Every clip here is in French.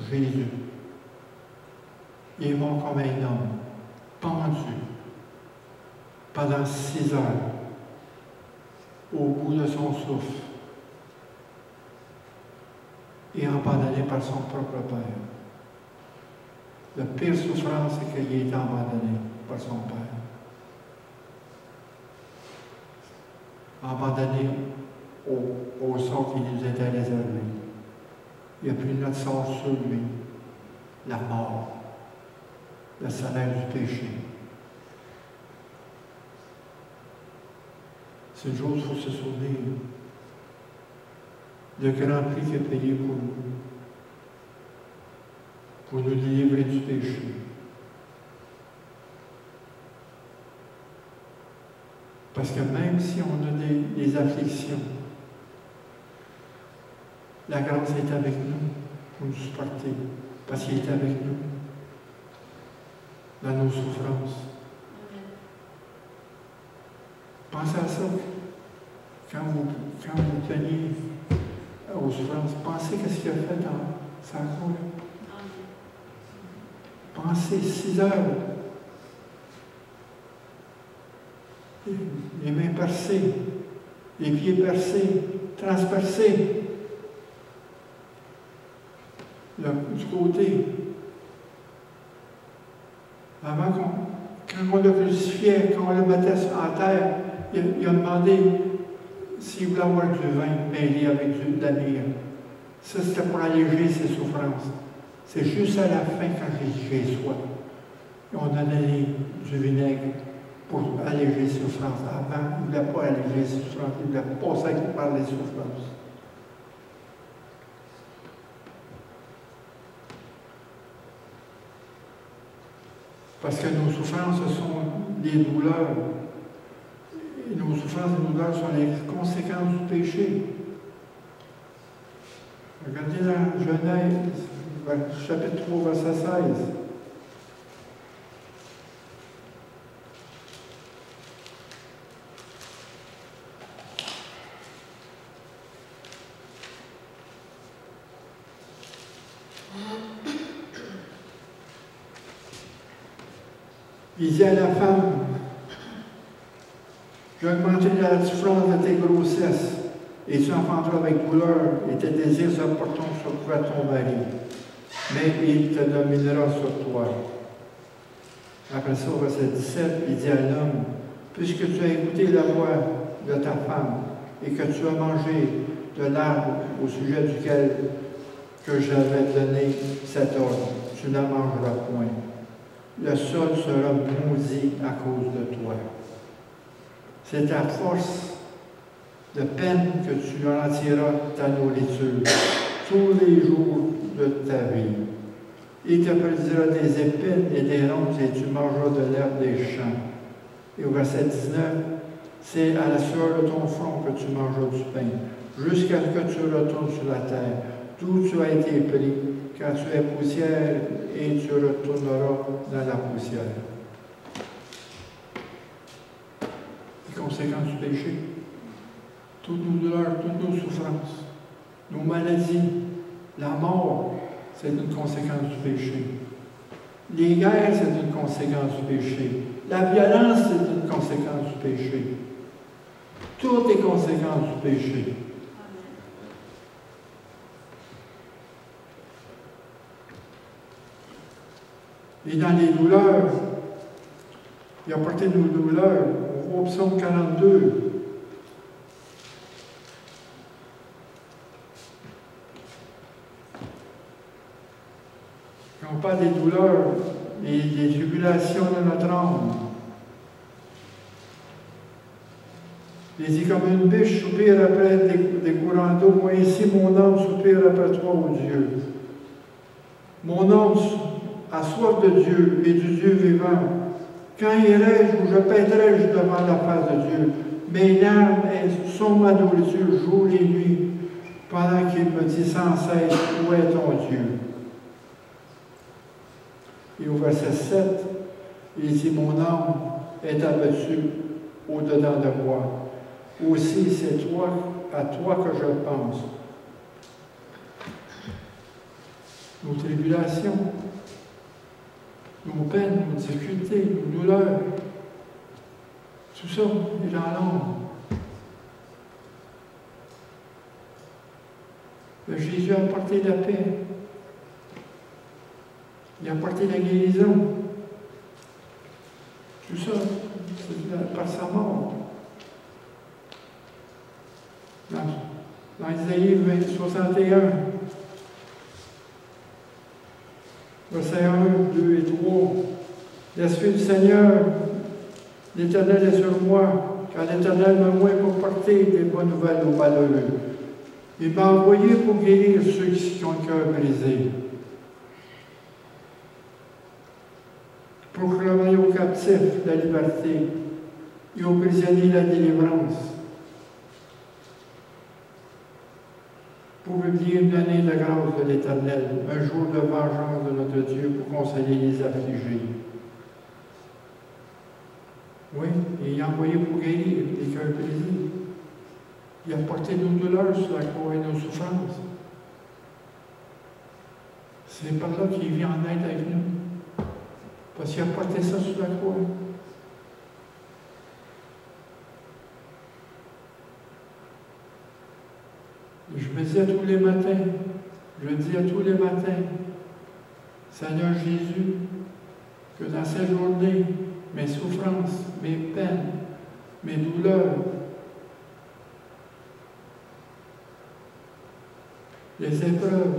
Jésus. Il est mort comme un homme, pendu, pendant 6 heures, au bout de son souffle, et abandonné par son propre Père. La pire souffrance, c'est qu'il est abandonné par son Père. Abandonné au sort qui nous était réservé. Il a pris notre sort sur lui, la mort, le salaire du péché. C'est une chose qu'il faut se souvenir. Le grand prix qu'il a payé pour nous délivrer du péché. Parce que même si on a des afflictions, la grâce est avec nous pour nous supporter, parce qu'il est avec nous dans nos souffrances. Pensez à ça. Quand vous teniez aux souffrances, pensez qu'est-ce qu'il a fait dans sa croix. Pensez 6 heures. Les mains percées, les pieds percés, transpercés. Du côté. Avant quand on le crucifiait, quand on le mettait en terre, il a demandé s'il voulait avoir du vin mêlé avec de la myrrhe. Ça, c'était pour alléger ses souffrances. C'est juste à la fin, quand Jésus soit, on donnait du vinaigre pour alléger ses souffrances. Avant, il ne voulait pas alléger ses souffrances, il voulait passer par les souffrances. Parce que nos souffrances, ce sont des douleurs. Et nos souffrances et nos douleurs sont les conséquences du péché. Regardez dans Genèse, chapitre 3, verset 16. Il dit à la femme, j'ai augmenté la souffrance de tes grossesses, et tu enfanteras avec douleur, et tes désirs se porteront sur toi ton mari, mais il te dominera sur toi. Après ça, au verset 17, il dit à l'homme, puisque tu as écouté la voix de ta femme, et que tu as mangé de l'arbre au sujet duquel que j'avais donné cet ordre, tu n'en mangeras point. Le sol sera maudit à cause de toi. C'est à force de peine que tu rentiras ta nourriture tous les jours de ta vie. Il te produira des épines et des ronces et tu mangeras de l'herbe des champs. Et au verset 19, c'est à la sueur de ton front que tu mangeras du pain, jusqu'à ce que tu retournes sur la terre, d'où tu as été pris, car tu es poussière et tu retourneras dans la poussière. Les conséquences du péché, toutes nos douleurs, toutes nos souffrances, nos maladies, la mort, c'est une conséquence du péché. Les guerres, c'est une conséquence du péché. La violence, c'est une conséquence du péché. Toutes les conséquences du péché. Et dans les douleurs, il a porté nos douleurs. On voit au psaume 42. Quand on parle des douleurs et des tribulations de notre âme, il dit comme une biche soupire après des courants d'eau, moi ici mon âme soupire après toi, ô Dieu. Mon âme a soif de Dieu et du Dieu vivant. Quand irai-je ou je paîtrai-je devant la face de Dieu? Mes larmes sont ma nourriture jour et nuit, pendant qu'il me dit sans cesse, où est ton Dieu? Et au verset 7, il dit, mon âme est abattue au-dedans de moi. Aussi, c'est à toi que je pense. nos tribulations, nos peines, nos difficultés, nos douleurs. Tout ça est dans l'ombre. Mais Jésus a apporté la paix. Il a apporté la guérison. Tout ça, c'est par sa mort. Dans Isaïe 61, versets 1, 2 et 3, l'Esprit du Seigneur, l'Éternel est sur moi, car l'Éternel m'a envoyé pour porter des bonnes nouvelles aux malheureux. Il m'a envoyé pour guérir ceux qui ont le cœur brisé, pour proclamer aux captifs la liberté et aux prisonniers la délivrance, pour publier une année de grâce de l'Éternel, un jour de vengeance de notre Dieu pour consoler les affligés. Oui, et il a envoyé pour guérir les cœurs brisés. Il a porté nos douleurs sur la croix et nos souffrances. C'est par là qu'il vient en aide avec nous. Parce qu'il a porté ça sur la croix. Et je me dis à tous les matins, Seigneur Jésus, que dans cette journée, mes souffrances, mes peines, mes douleurs, les épreuves,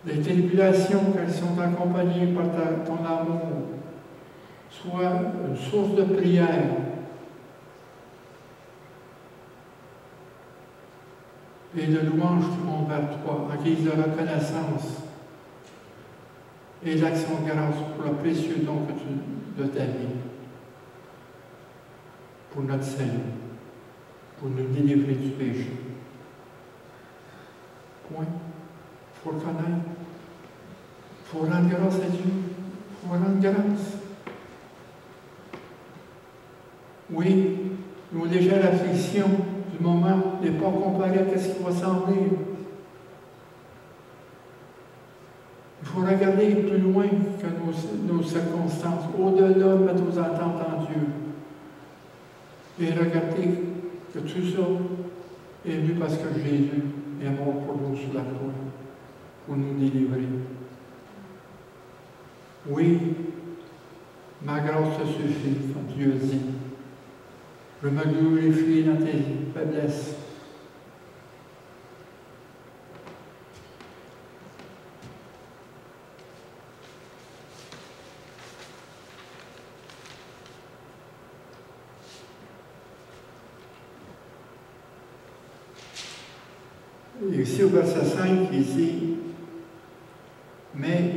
les tribulations qu'elles sont accompagnées par ton amour, soient une source de prière, et de louange qui monte vers toi, en guise de reconnaissance et d'action de grâce pour le précieux don de ta vie, pour notre salut, pour nous délivrer du péché. Point. Il faut le connaître. Il faut rendre grâce à Dieu. Il faut rendre grâce. Oui, nos légères afflictions du moment n'est pas comparé à ce qui va s'en venir. Il faut regarder plus loin que nos circonstances, au-delà de nos attentes en Dieu. Et regarder que tout ça est venu parce que Jésus est mort pour nous sur la croix, pour nous délivrer. Oui, ma grâce te suffit, comme Dieu dit. Je me glorifie dans tes faiblesses. Et ici au verset 5, il dit, mais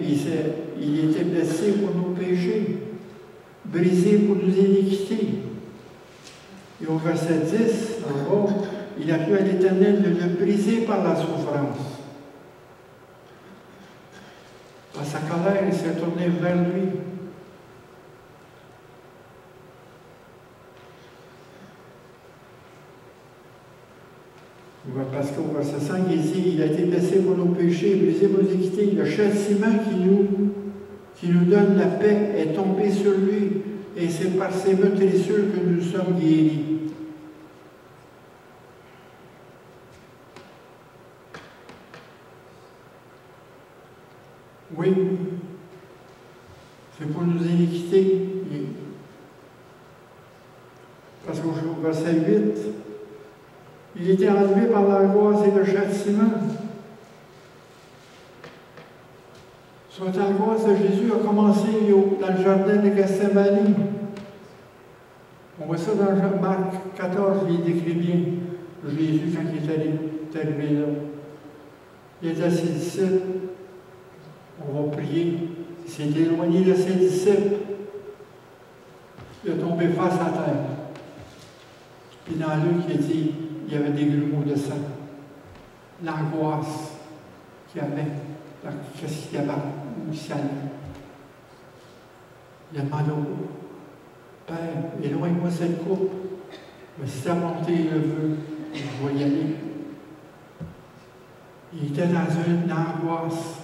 il était blessé pour nos péchés, brisé pour nos iniquités. Et au verset 10, en bas, il a plu à l'Éternel de le briser par la souffrance. Par sa colère, il s'est tourné vers lui. Parce qu'au verset 5, il dit, il a été blessé pour nos péchés, brisé pour nos iniquités. Le châtiment qui nous donne la paix est tombé sur lui. Et c'est par ses meurtrissures que nous sommes guéris. Oui, c'est pour nous iniquités. Parce qu'au verset 8, il était enlevé par l'angoisse et le châtiment. Cette angoisse de Jésus a commencé dans le jardin de Gethsémani. On voit ça dans Marc 14, il décrit bien Jésus quand il est arrivé là. Il est à ses disciples. On va prier. Il s'est éloigné de ses disciples. Il est tombé face à terre. Puis dans Luc, il dit, il y avait des grumeaux de sang. L'angoisse qu'il y avait. Qu'est-ce qu'il y avait au ciel? Il a demandé au Père, éloigne-moi cette coupe. Mais si ta volonté le veut, je vais y aller. Il était dans une angoisse.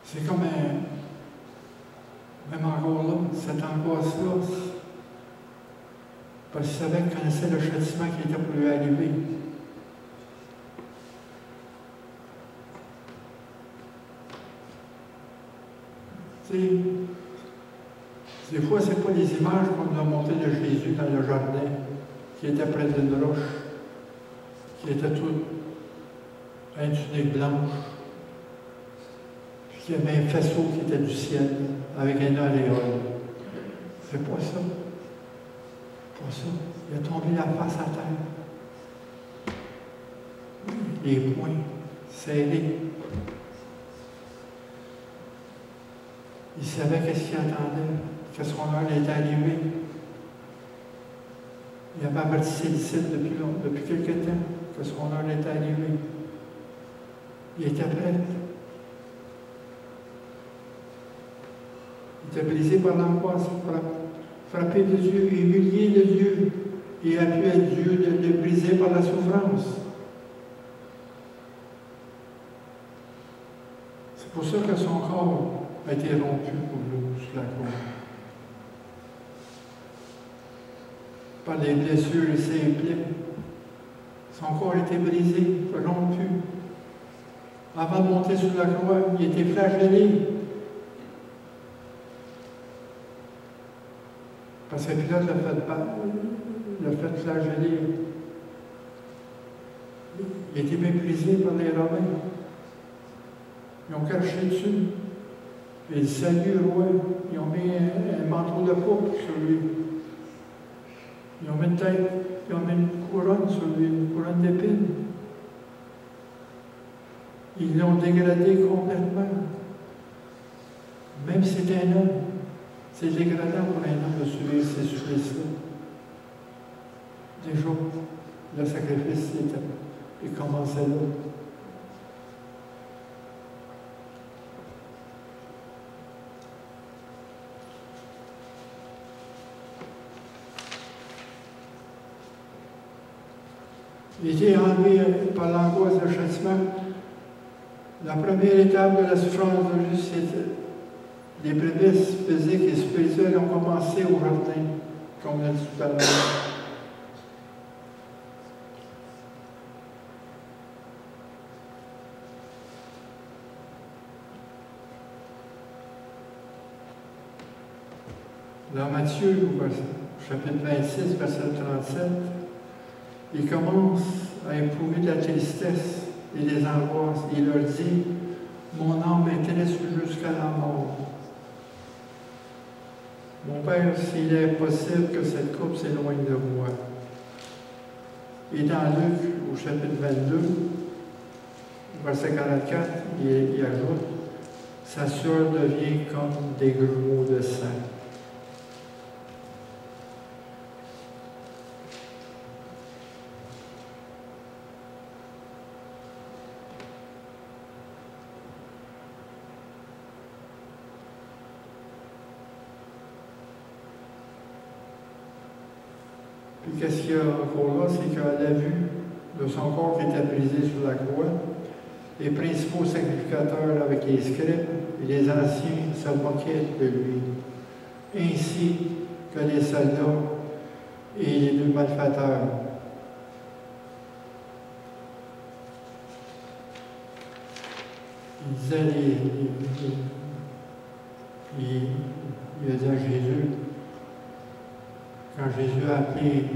C'est comme même encore là, cette angoisse-là, parce qu'il savait qu'il connaissait le châtiment qui était pour lui arriver. Tu sais, des fois, ce n'est pas les images qu'on nous a montrées de Jésus dans le jardin, qui était près d'une roche, qui était toute une tunique blanche, puis qu'il y avait un faisceau qui était du ciel, avec un auréole. C'est pas ça. Pas ça. Il a tombé la face à terre. Les poings serrés. Il savait qu'est-ce qu'il attendait, que son heure était arrivée. Il avait averti ses disciples depuis quelque temps que son heure était arrivée. Il était prêt. Il était brisé par l'angoisse, frappé de Dieu, humilié de Dieu. Il a pu être Dieu de brisé par la souffrance. C'est pour ça que son corps a été rompu pour nous sur la croix. Par les blessures et ses plaies. Son corps a été brisé, rompu. Avant de monter sur la croix, il était flagellé. Parce que Pilate l'a fait flageller. Il a été méprisé par les Romains. Ils ont craché dessus. Et le salut roi, ils ont mis un manteau de pourpre sur lui. Ils ont mis une tête, ils ont mis une couronne sur lui, une couronne d'épines. Ils l'ont dégradé complètement. Même si c'était un homme, c'est dégradant pour un homme de subir ces supplices-là. Déjà, le sacrifice il commençait là. Il était enlevé par l'angoisse de châtiment. La première étape de la souffrance de Jésus, c'était les prémices physiques et spirituelles ont commencé au jardin, comme on a dit tout à l'heure. Dans Matthieu, chapitre 26, verset 37, il commence à éprouver de la tristesse et des angoisses. Il leur dit, « Mon âme m'intéresse jusqu'à la mort. Mon Père, s'il est possible que cette coupe s'éloigne de moi. » Et dans Luc, au chapitre 22, verset 44, il ajoute, « Sa sueur devient comme des grumeaux de sang. » Puis qu'est-ce qu'il y a encore là, c'est qu'à la vue de son corps qui était brisé sur la croix, les principaux sacrificateurs avec les scribes et les anciens se moquaient de lui, ainsi que les soldats et les deux malfaiteurs. Il disait, il a dit à Jésus, quand Jésus a appelé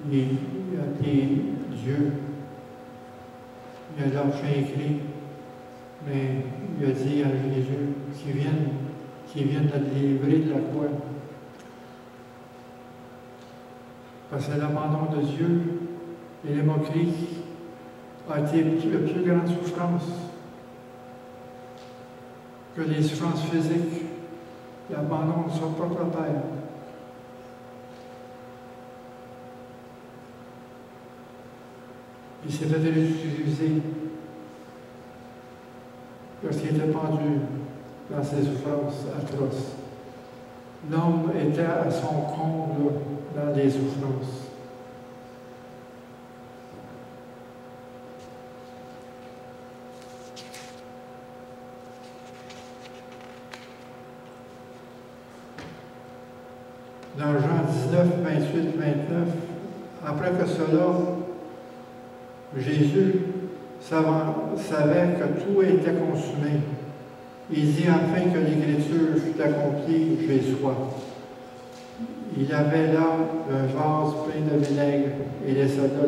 Dieu, il a lâché un cri, mais il a dit à Jésus qu'il vienne de le délivrer de la croix. Parce que l'abandon de Dieu et les moqueries a été la plus grande souffrance que les souffrances physiques, l'abandon de son propre Père. Il s'est fait ridiculiser lorsqu'il était pendu dans ses souffrances atroces. L'homme était à son comble dans les souffrances. dans Jean 19, 28, 29, après que cela, Jésus savait que tout était consumé. Il dit afin que l'Écriture fût accomplie, j'ai soif. Il avait là un vase plein de vinaigre et les soldats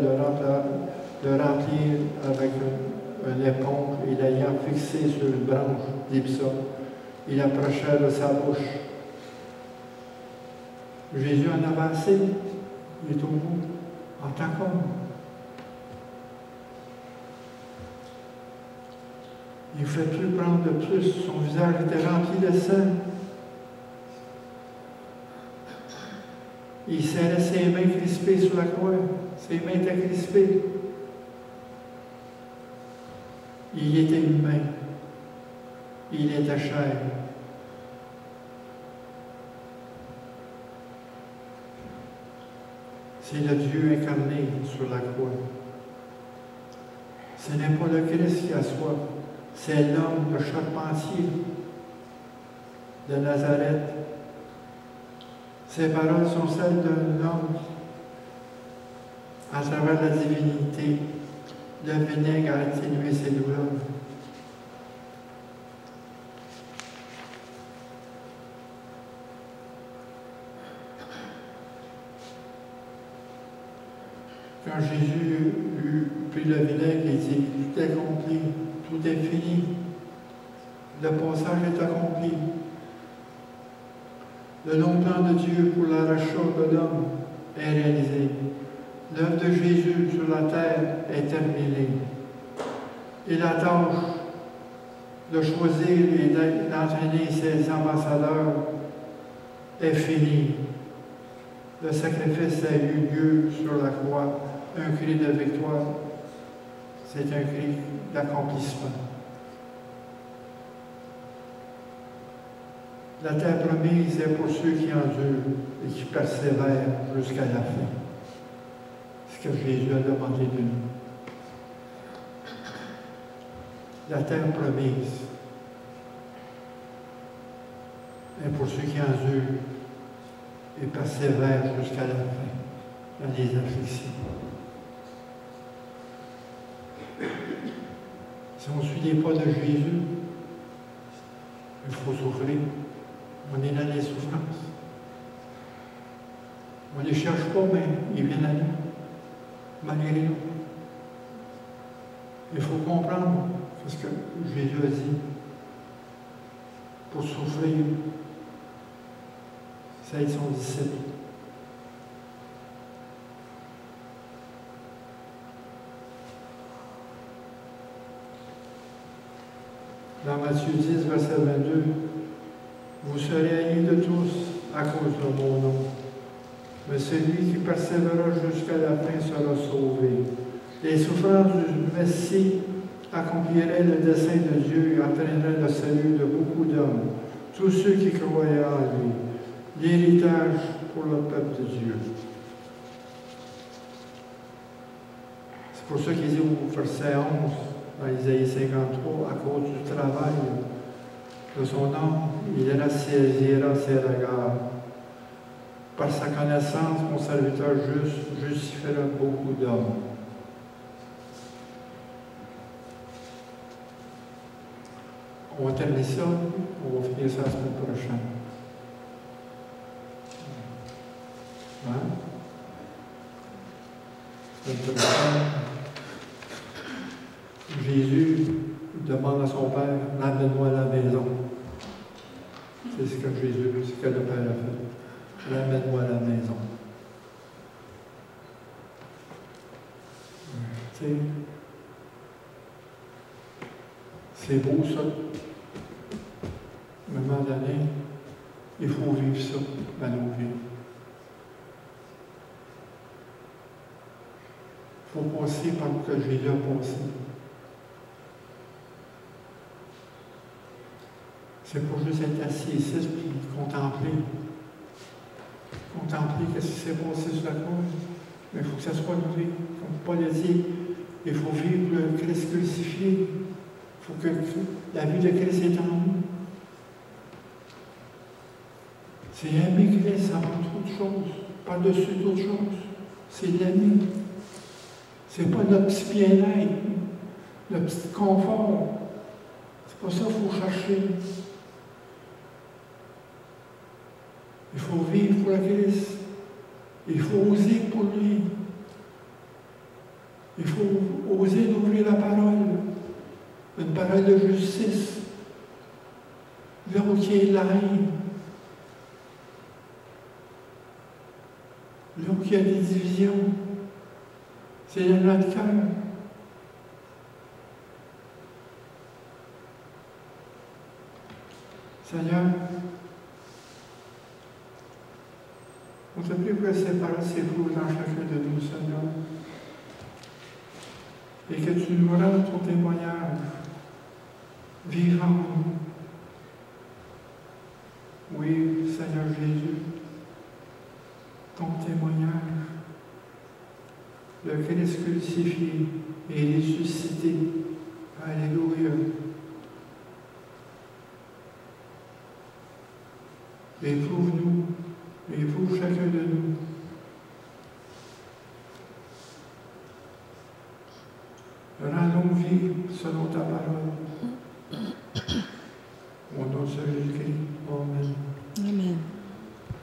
le remplirent avec une éponge et l'ayant fixé sur une branche d'Ipsa, il approcha de sa bouche. Jésus en avait assez, il est au bout, en tant qu'homme. Il ne fait plus prendre de plus, son visage était rempli de sang. Il serrait ses mains crispées sur la croix, ses mains étaient crispées. Il était humain, il était chair. C'est le Dieu incarné sur la croix. Ce n'est pas le Christ qui a soif, c'est l'homme, le charpentier de Nazareth. Ces paroles sont celles d'un homme à travers la divinité. Le vinaigre a atténué ses douleurs. Quand Jésus eut pris le vinaigre, il dit, tout est accompli, tout est fini. Le passage est accompli. Le long plan de Dieu pour l'arrachat de l'homme est réalisé. L'œuvre de Jésus sur la terre est terminée. Et la tâche de choisir et d'entraîner ses ambassadeurs est finie. Le sacrifice a eu lieu sur la croix. Un cri de victoire, c'est un cri d'accomplissement. La terre promise est pour ceux qui endurent et qui persévèrent jusqu'à la fin. Ce que Jésus a demandé de nous. La terre promise est pour ceux qui endurent et persévèrent jusqu'à la fin dans les afflictions. Si on suit les pas de Jésus, il faut souffrir. On est dans les souffrances. On ne les cherche pas, mais ils viennent à nous, malgré nous. Il faut comprendre ce que Jésus a dit. Pour souffrir, c'est être son disciple. Dans Matthieu 10, verset 22, vous serez haïs de tous à cause de mon nom, mais celui qui persévérera jusqu'à la fin sera sauvé. Les souffrances du Messie accompliraient le dessein de Dieu et entraîneraient le salut de beaucoup d'hommes, tous ceux qui croyaient en lui, l'héritage pour le peuple de Dieu. C'est pour ça qu'il dit au verset 11, dans Isaïe 53, à cause du travail de son âme, il rassasiera ses regards. Par sa connaissance, mon serviteur juste justifiera beaucoup d'hommes. On va terminer ça, on va finir ça la semaine prochaine. Hein? Semaine prochaine. Jésus demande à son Père, ramène-moi à la maison. C'est ce que Jésus, ce que le Père a fait. Ramène-moi à la maison. Tu sais, c'est beau ça. À un moment donné, il faut vivre ça dans nos vies. Il faut passer par ce que Jésus a passé. C'est pour juste être assis ici et contempler. Contempler ce qui s'est passé sur la croix. Mais il faut que ça soit vrai. Comme Paul a dit, il faut vivre le Christ crucifié. Il faut que la vie de Christ est en nous. C'est aimer Christ avant toute chose, par-dessus toute chose. C'est l'aimer. C'est pas notre petit bien-être, notre petit confort. C'est pas ça qu'il faut chercher. Il faut vivre pour le Christ. Il faut oser pour lui. Il faut oser d'ouvrir la parole. Une parole de justice. Là où il y a de la haine. Là où il y a des divisions. C'est dans notre cœur. Seigneur, on te prie pour ces paroles s'éprouvent dans chacun de nous, Seigneur. Et que tu nous rendes ton témoignage vivant en nous. Oui, Seigneur Jésus, ton témoignage, le Christ crucifié et ressuscité. Alléluia. Éprouve-nous, éprouve chacun de nous. Rendons vie selon ta parole. Au nom de Jésus-Christ. Amen.